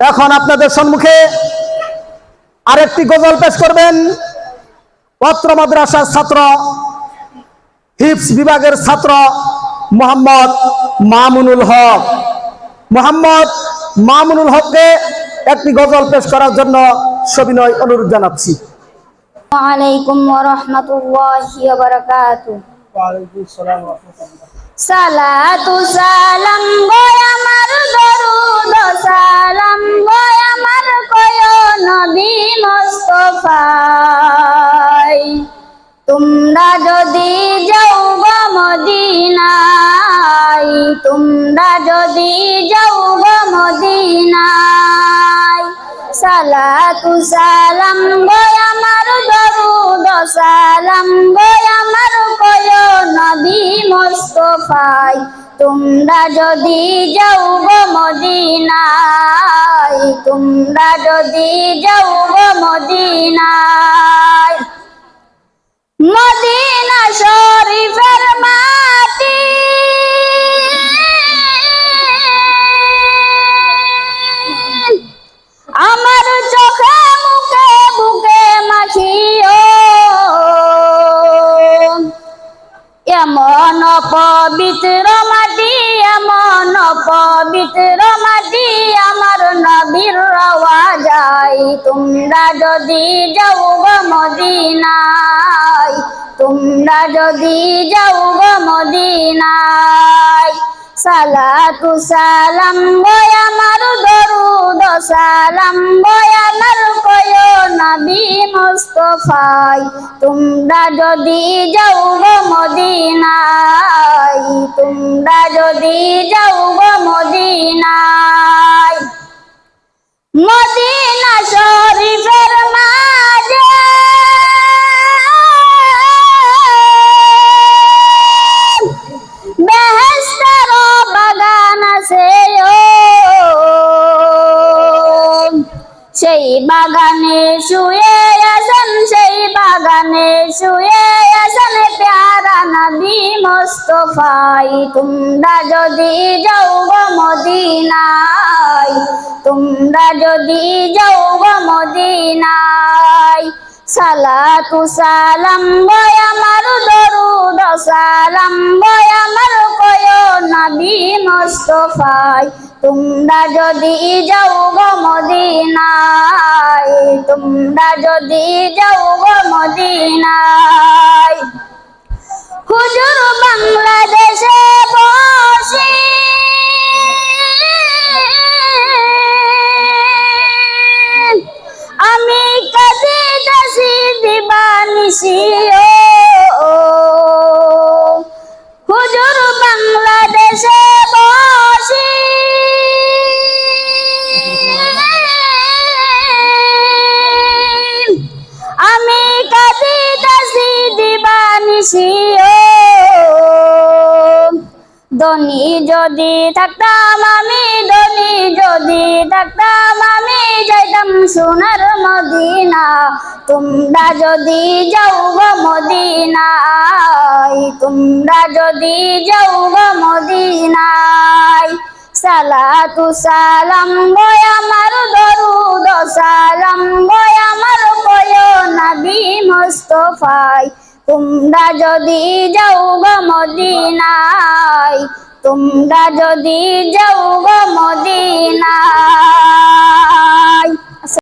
এখন আপনাদের সম্মুখে আরেকটি গজল পেশ করবেন পত্র মাদ্রাসার ছাত্র, হিফজ বিভাগের ছাত্র মোহাম্মদ মামুনুল হক। মোহাম্মদ মামুনুল হককে একটি গজল পেশ করার জন্য সবিনয় অনুরোধ জানাচ্ছি। ওয়ালাইকুম ওয়া রাহমাতুল্লাহি ওয়া বারাকাতুহু। ওয়ালাইকুম আসসালাম ওয়া রাহমাতুল্লাহ। সালাতু সালাম গো আমার দরুদ সালাম গো আমার কয় নবী মুস্তাফায়, তোমরা যদি যাও গো মদিনায়, তোমরা যদি যাও গো মদিনায়, সালাতু সালাম গো আমার দরুদ সালাম গো আমার কয় নবী মুস্তাফায়, তোমরা যদি যাও গো মদিনায়, তোমরা যদি যাও গো মদিনায়, মদিনা শরীফের মাটি আমার চোখে মুখে বুকে মাখিও, এমন পবিত্র মাটি, এমন পবিত্র মাটি আমার নবীর রওয়া যায়, তোমরা যদি যাও গো মদিনায়, তোমরা যদি যাও গো মদিনায়, সালাতু সালাম গো আমার দরুদ সালাম গো আমার কয় নবী মুস্তাফায়, তোমরা যদি যাও গো মদিনায়, তোমরা যদি যাও গো মদিনায়, মদিনা শরীফের মাঝে বেহেশতের বাগান আছে, সেই বাগানে শুয়ে আছেন, সেই বাগানে শুয়ে আছেন প্যারা নবী মুস্তাফায়, তোমরা যদি যাও গো মদিনায়, তোমরা যদি যাও গো মদিনায়, সালাতু সালাম গো আমার দরুদ সালাম গো আমার কয় নবী মুস্তাফায়, তোমরা যদি যাও গো মদিনায়, তোমরা যদি যাও গো মদিনায়, হুজুর বাংলাদেশে বসে আমি কাঁদিতেছি দিবানিশি, হুজুর বাংলাদেশে বসে আমি কাঁদিতেছি দিবানিশি, ধনী যদি থাকতাম আমি, ধনী যদি থাকতাম আমি যাইতাম সোনার মদিনা, তোমরা যদি যাও গো মদিনায়, তোমরা যদি যাও গো মদিনায়, সালাতু সালাম গো আমার দরুদ সালাম গো আমার কয় নবী মুস্তাফায়, তোমরা যদি যাও গো মদিনায়, তোমরা যদি যাও গো মদিনায়।